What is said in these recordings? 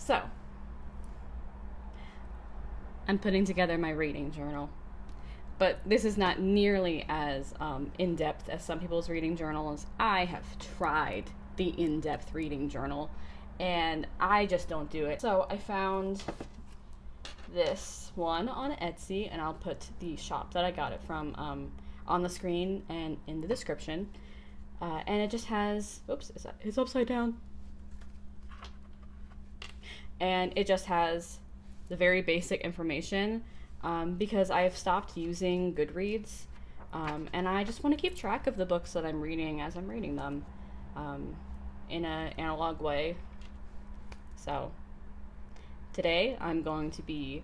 So, I'm putting together my reading journal. But this is not nearly as in-depth as some people's reading journals. I have tried the in-depth reading journal, and I just don't do it. So I found this one on Etsy, and I'll put the shop that I got it from on the screen and in the description. And it just has, oops, it's upside down. And it just has the very basic information because I've stopped using Goodreads, and I just want to keep track of the books that I'm reading as I'm reading them in an analog way. So today I'm going to be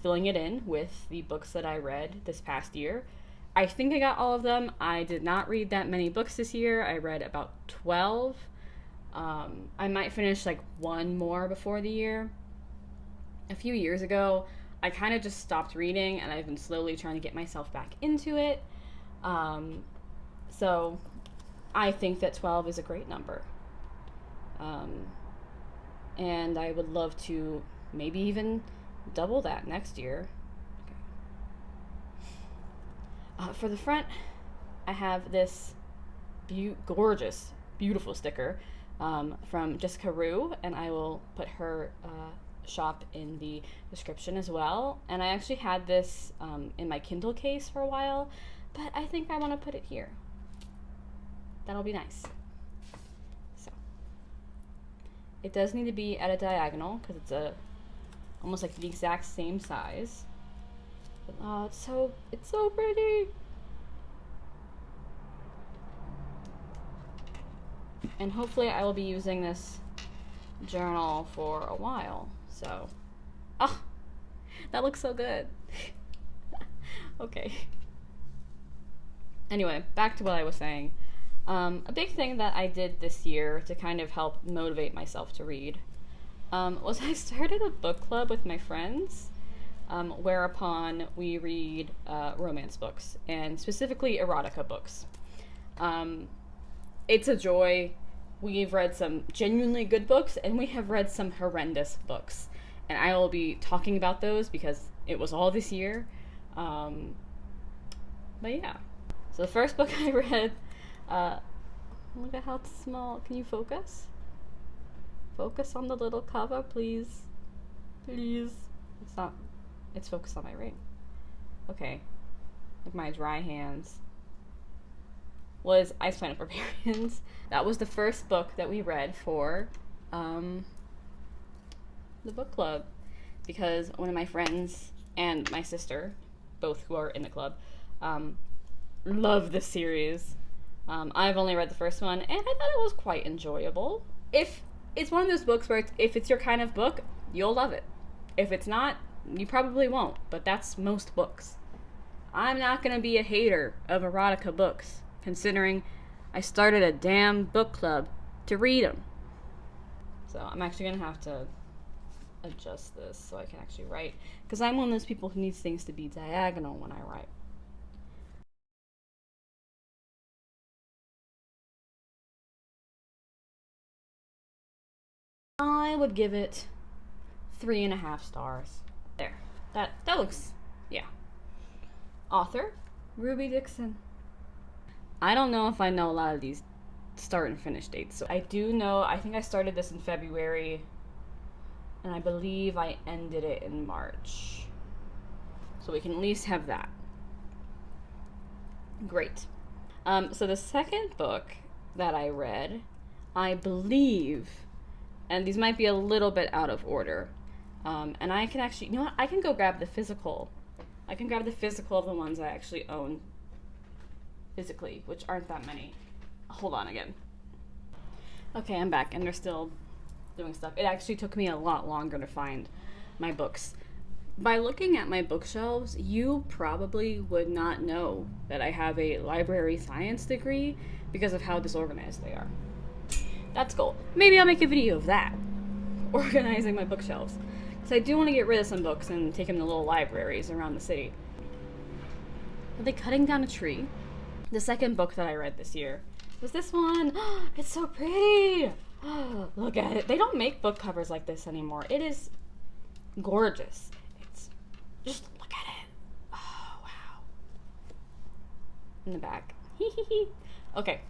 filling it in with the books that I read this past year. I think I got all of them. I did not read that many books this year. I read about 12. I might finish like one more before the year. A few years ago, I kind of just stopped reading, and I've been slowly trying to get myself back into it. So I think that 12 is a great number. And I would love to maybe even double that next year. For the front, I have this gorgeous, beautiful sticker from Jessica Rue, and I will put her shop in the description as well. And I actually had this in my Kindle case for a while, but I think I want to put it here. That'll be nice. So it does need to be at a diagonal because it's almost like the exact same size. But, oh, it's so pretty. And hopefully I will be using this journal for a while. So, that looks so good. Okay. Anyway, back to what I was saying. A big thing that I did this year to kind of help motivate myself to read was I started a book club with my friends, whereupon we read romance books, and specifically erotica books. It's a joy. We've read some genuinely good books, and we have read some horrendous books. And I will be talking about those because it was all this year. But yeah. So the first book I read, look at how small. Can you focus? Focus on the little cover, please. Please. It's focused on my ring. Okay. With my dry hands. Was Ice Planet Barbarians. That was the first book that we read for the book club, because one of my friends and my sister, both who are in the club, love this series. I've only read the first one, and I thought it was quite enjoyable. If it's one of those books where if it's your kind of book, you'll love it. If it's not, you probably won't, but that's most books. I'm not going to be a hater of erotica books, considering I started a damn book club to read them. So I'm actually going to have to adjust this so I can actually write, because I'm one of those people who needs things to be diagonal when I write. I would give it 3.5 stars. There. That looks, yeah. Author, Ruby Dixon. I don't know if I know a lot of these start and finish dates. So I do know, I think I started this in February, and I believe I ended it in March. So we can at least have that. Great. So the second book that I read, I believe, and these might be a little bit out of order, and I can actually, you know what, I can go grab the physical. I can grab the physical of the ones I actually own physically, which aren't that many. Hold on again. Okay, I'm back, and they're still doing stuff. It actually took me a lot longer to find my books. By looking at my bookshelves, you probably would not know that I have a library science degree because of how disorganized they are. That's cool. Maybe I'll make a video of that, organizing my bookshelves. Because I do want to get rid of some books and take them to little libraries around the city. Are they cutting down a tree? The second book that I read this year was this one. It's so pretty. Look at it. They don't make book covers like this anymore. It is gorgeous. It's just look at it. Oh wow. In the back. Okay.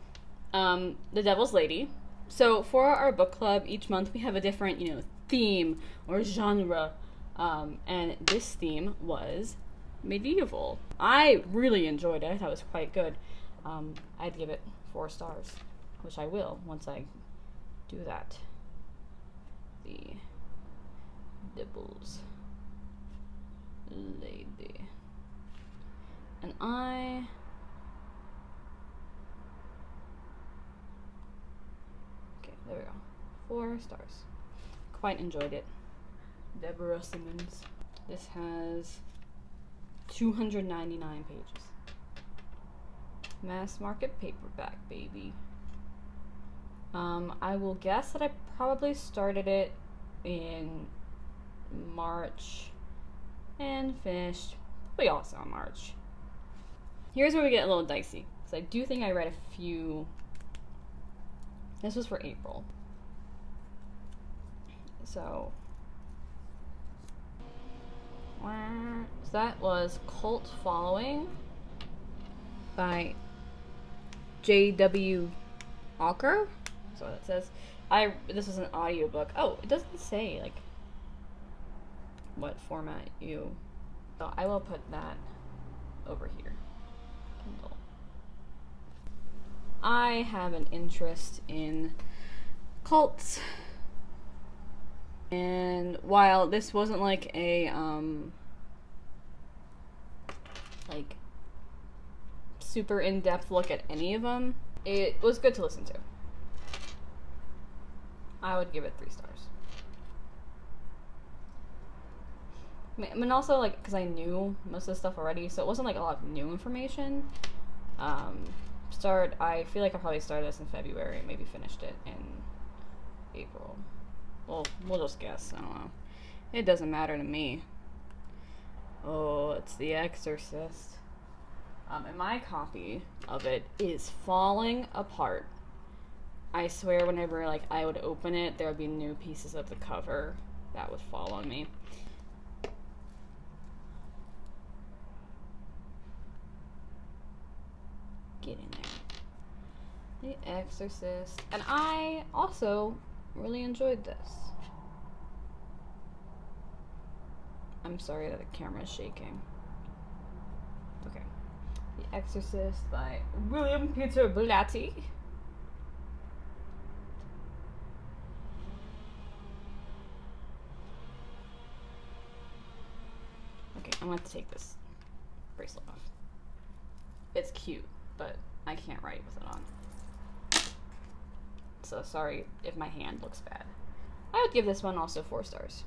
The Devil's Lady. So for our book club, each month we have a different, theme or genre. And this theme was medieval. I really enjoyed it. I thought it was quite good. I'd give it 4 stars, which I will once I do that. The Devil's Lady. And okay, there we go. 4 stars. Quite enjoyed it. Deborah Simmons. This has 299 pages. Mass market paperback, baby. I will guess that I probably started it in March and finished probably also in March. Here's where we get a little dicey, because I do think I read a few. This was for April. So that was Cult Following by J.W. Walker. That's what it says. This is an audiobook. Oh, it doesn't say like what format you. So I will put that over here. Kindle. I have an interest in cults. And while this wasn't like a like super in-depth look at any of them, it was good to listen to. I would give it 3 stars. I mean, also like because I knew most of the stuff already, so it wasn't like a lot of new information. I feel like I probably started this in February and maybe finished it in April. Well, we'll just guess. I don't know. It doesn't matter to me. Oh, it's The Exorcist. And my copy of it is falling apart. I swear whenever like I would open it, there would be new pieces of the cover that would fall on me. Get in there. The Exorcist. And I also really enjoyed this. I'm sorry that the camera is shaking. Okay. The Exorcist by William Peter Blatty. Okay, I'm going to take this bracelet off. It's cute, but I can't write with it on. So sorry if my hand looks bad. I would give this one also 4 stars.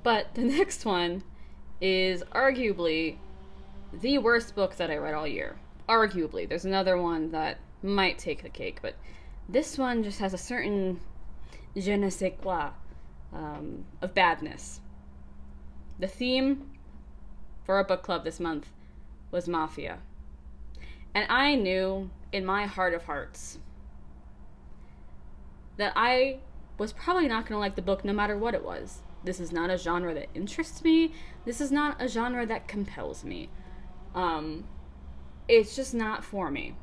But the next one is arguably the worst book that I read all year. Arguably. There's another one that might take the cake, but this one just has a certain je ne sais quoi of badness. The theme for our book club this month was Mafia. And I knew in my heart of hearts that I was probably not going to like the book no matter what it was. This is not a genre that interests me. This is not a genre that compels me. It's just not for me.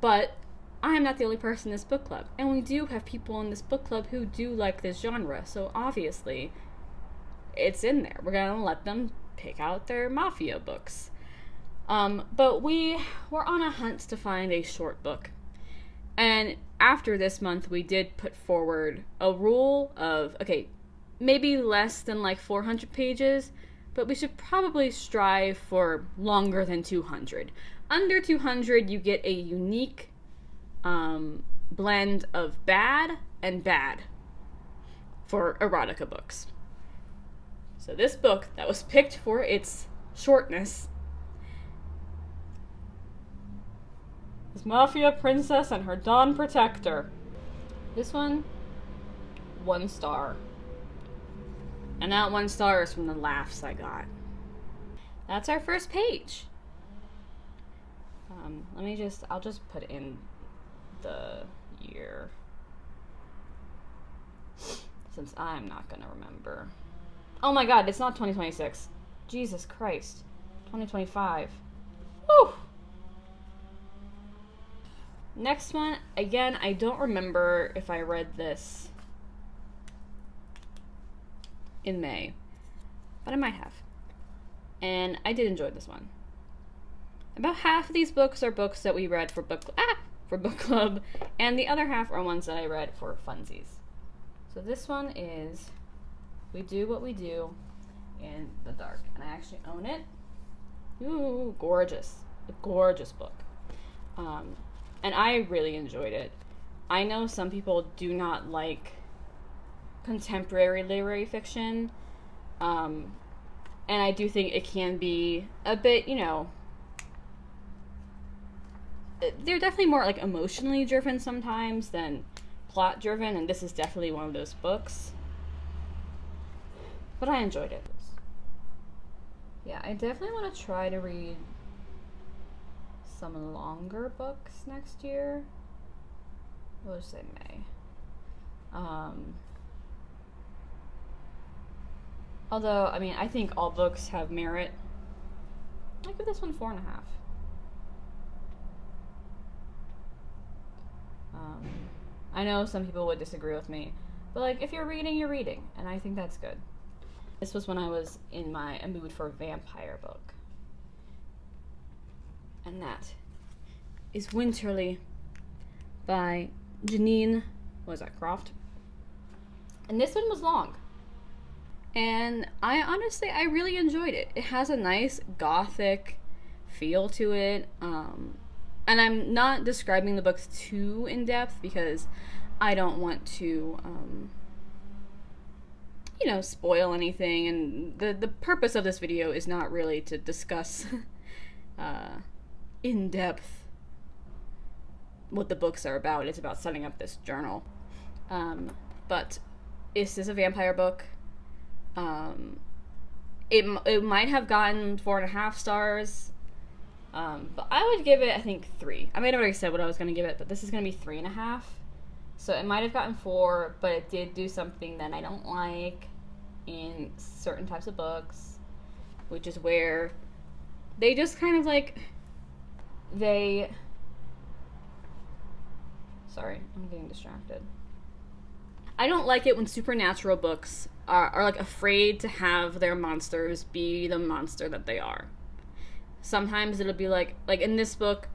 But I am not the only person in this book club. And we do have people in this book club who do like this genre. So obviously, it's in there. We're going to let them pick out their Mafia books. But we were on a hunt to find a short book. And after this month, we did put forward a rule of, okay, maybe less than like 400 pages, but we should probably strive for longer than 200. Under 200, you get a unique blend of bad and bad for erotica books. So this book that was picked for its shortness is Mafia Princess and Her Dawn Protector. This one, 1 star. And that 1 star is from the laughs I got. That's our first page. I'll just put in the year, since I'm not gonna remember. Oh my god, it's not 2026. Jesus Christ. 2025. Woo! Next one, again, I don't remember if I read this in May, but I might have. And I did enjoy this one. About half of these books are books that we read for book club, and the other half are ones that I read for funsies. So this one is We Do What We Do in the Dark, and I actually own it. Ooh, gorgeous. A gorgeous book. And I really enjoyed it. I know some people do not like contemporary literary fiction, and I do think it can be a bit, they're definitely more like emotionally driven sometimes than plot driven, and this is definitely one of those books. But I enjoyed it. Yeah, I definitely want to try to read some longer books next year. We'll just say May. Although, I mean, I think all books have merit. I give this one 4.5. I know some people would disagree with me, but like, if you're reading, you're reading, and I think that's good. This was when I was in a mood for a vampire book. And that is Winterly by Janine, Croft? And this one was long. And I really enjoyed it. It has a nice gothic feel to it. And I'm not describing the books too in depth because I don't want to, spoil anything. And the purpose of this video is not really to discuss in depth what the books are about. It's about setting up this journal. But this is a vampire book. It might have gotten 4.5 stars. But I would give it, I think, 3. I might have already said what I was going to give it, but this is going to be 3.5. So it might have gotten 4, but it did do something that I don't like in certain types of books, which is where they just kind of like, sorry, I'm getting distracted. I don't like it when supernatural books are like afraid to have their monsters be the monster that they are. Sometimes it'll be like in this book,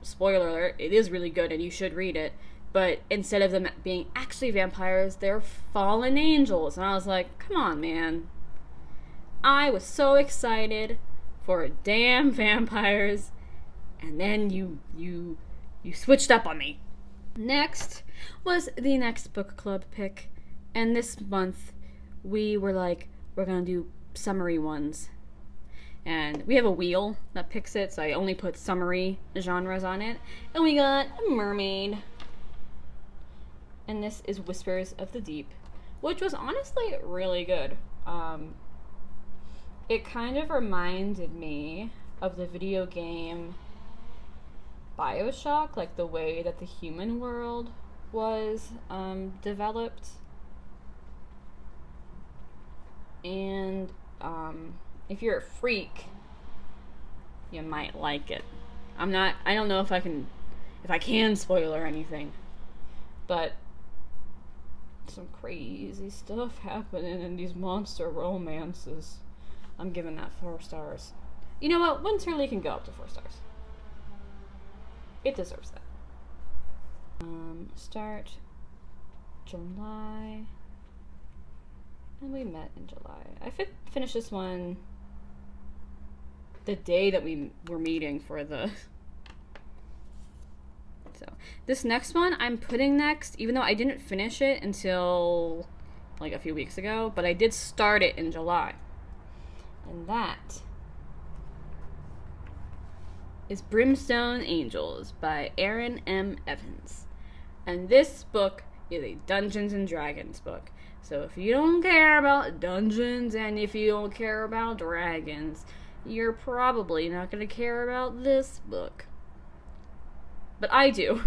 spoiler alert, it is really good and you should read it, but instead of them being actually vampires, they're fallen angels. And I was like, come on, man. I was so excited for damn vampires, and then you switched up on me. Next was the next book club pick, and this month we were like, we're gonna do summary ones. And we have a wheel that picks it, so I only put summary genres on it. And we got a mermaid. And this is Whispers of the Deep, which was honestly really good. It kind of reminded me of the video game BioShock, like the way that the human world was developed. And if you're a freak, you might like it. I don't know if I can spoil or anything, but some crazy stuff happening in these monster romances. I'm giving that 4 stars. You know what? Winterly can go up to 4 stars. It deserves that. Start July. And we met in July. I finished this one the day that we were meeting for the... So, this next one I'm putting next, even though I didn't finish it until like a few weeks ago, but I did start it in July. And that is Brimstone Angels by Erin M. Evans. And this book is a Dungeons and Dragons book. So if you don't care about dungeons and if you don't care about dragons, you're probably not going to care about this book. but I do.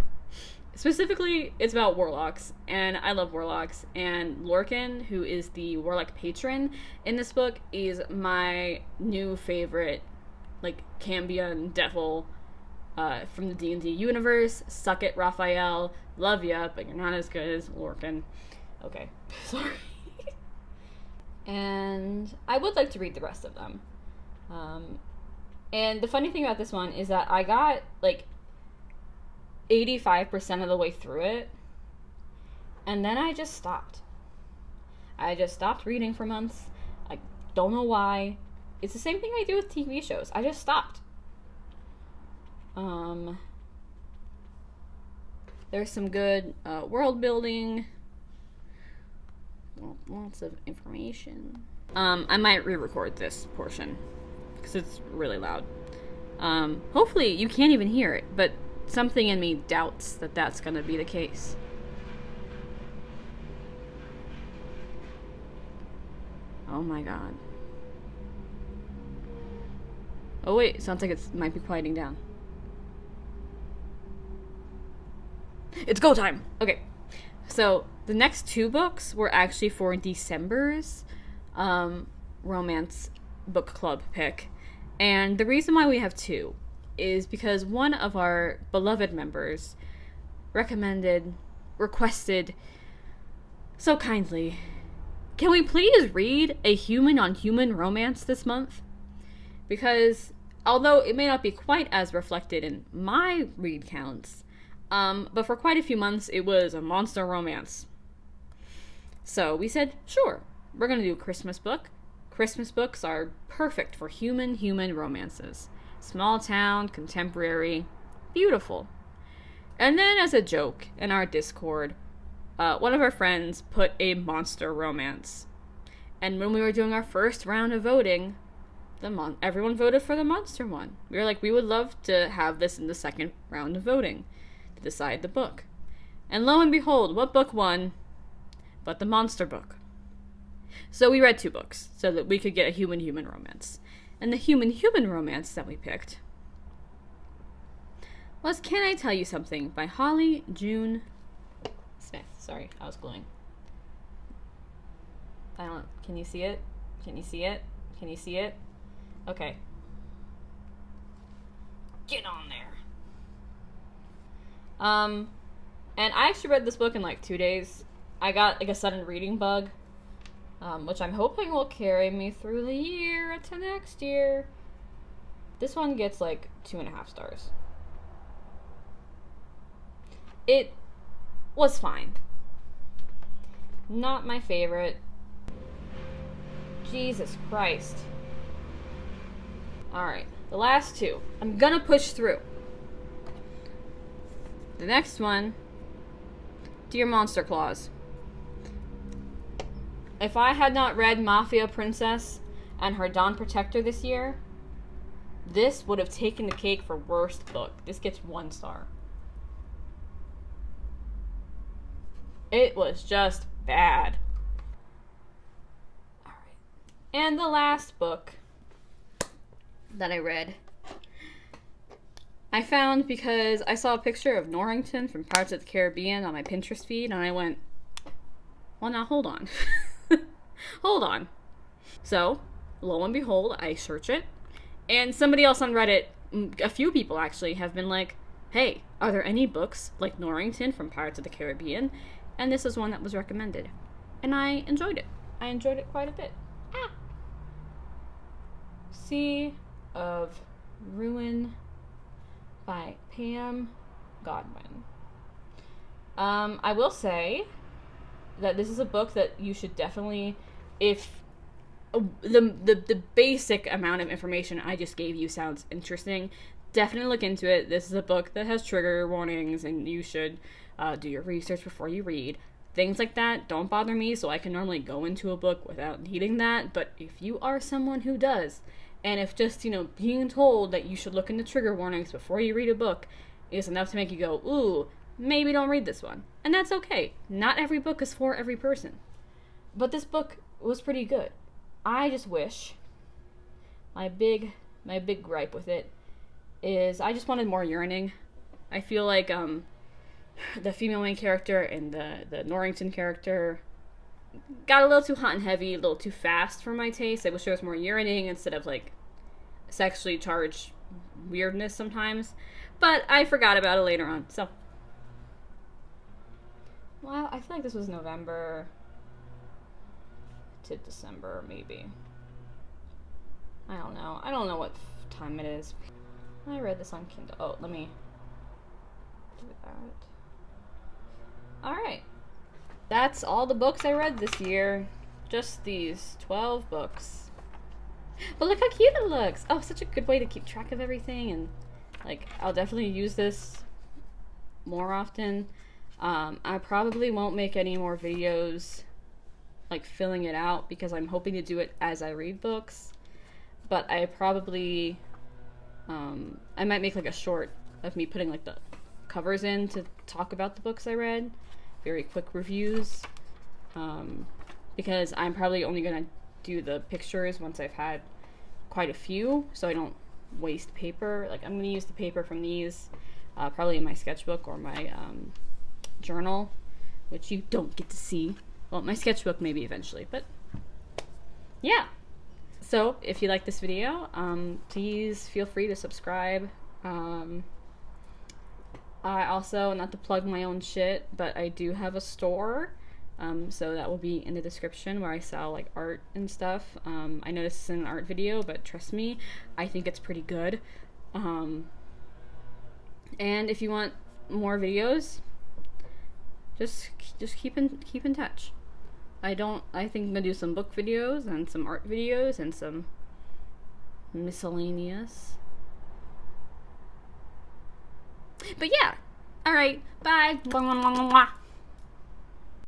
Specifically, it's about warlocks, and I love warlocks, and Lorcan, who is the warlock patron in this book, is my new favorite, like, Cambion devil from the D&D universe. Suck it, Raphael. Love ya, but you're not as good as Lorcan. Okay, sorry. And I would like to read the rest of them. And the funny thing about this one is that I got, like, 85% of the way through it, and then I just stopped. I just stopped reading for months. I don't know why. It's the same thing I do with TV shows. I just stopped. There's some good world building. Lots of information. I might re-record this portion because it's really loud. Hopefully you can't even hear it, but something in me doubts that that's going to be the case. Oh my god. Oh wait, sounds like it might be quieting down. It's go time! Okay, so the next two books were actually for December's romance book club pick. And the reason why we have two is because one of our beloved members requested so kindly, can we please read a human-on-human romance this month? Because although it may not be quite as reflected in my read counts, but for quite a few months it was a monster romance. So we said, sure, we're gonna do a Christmas book. Christmas books are perfect for human-human romances. Small town, contemporary, beautiful. And then as a joke in our Discord, one of our friends put a monster romance. And when we were doing our first round of voting, everyone voted for the monster one. We were like, we would love to have this in the second round of voting to decide the book. And lo and behold, what book won but the monster book? So we read two books so that we could get a human-human romance. And the human-human romance that we picked was Can I Tell You Something by Holly June Smith. Sorry, I was gluing. Can you see it? Can you see it? Can you see it? Okay. Get on there. And I actually read this book in like 2 days. I got like a sudden reading bug, which I'm hoping will carry me through the year to next year. This one gets like 2.5 stars. It was fine. Not my favorite. Jesus Christ. Alright, the last two. I'm gonna push through. The next one, Dear Monster Claus. If I had not read Mafia Princess and her Dawn Protector this year, this would have taken the cake for worst book. This gets 1 star. It was just bad. Alright. And the last book that I read, I found because I saw a picture of Norrington from Pirates of the Caribbean on my Pinterest feed, and I went, well, now hold on. Hold on. So, lo and behold, I search it, and somebody else on Reddit, a few people actually, have been like, hey, are there any books like Norrington from Pirates of the Caribbean? And this is one that was recommended. And I enjoyed it. I enjoyed it quite a bit. Sea of Ruin by Pam Godwin. I will say that this is a book that you should definitely, if the basic amount of information I just gave you sounds interesting, definitely look into it. This is a book that has trigger warnings, and you should do your research before you read. Things like that don't bother me, so I can normally go into a book without needing that. But if you are someone who does, and if just, being told that you should look into trigger warnings before you read a book is enough to make you go, ooh, maybe don't read this one. And that's okay. Not every book is for every person. But this book was pretty good. I just wish, my big gripe with it is I just wanted more yearning. I feel like the female main character and the Norrington character got a little too hot and heavy, a little too fast for my taste. I wish there was more urinating instead of like sexually charged weirdness sometimes. But I forgot about it later on. So, well, I feel like this was November to December, maybe. I don't know. I don't know what time it is. I read this on Kindle. Oh, let me do that. Alright. That's all the books I read this year. Just these 12 books. But look how cute it looks. Oh, such a good way to keep track of everything. And, like, I'll definitely use this more often. I probably won't make any more videos, like, filling it out, because I'm hoping to do it as I read books. But I probably, I might make, like, a short of me putting, like, the covers in to talk about the books I read. Very quick reviews. Because I'm probably only going to do the pictures once I've had quite a few, so I don't waste paper. Like, I'm going to use the paper from these probably in my sketchbook or my journal, which you don't get to see. Well, my sketchbook maybe eventually, but yeah. So if you like this video, please feel free to subscribe. I also, not to plug my own shit, but I do have a store. So that will be in the description, where I sell like art and stuff. I know this is an art video, but trust me, I think it's pretty good. And if you want more videos, just keep in touch. I think I'm gonna do some book videos and some art videos and some miscellaneous. But yeah, alright, bye.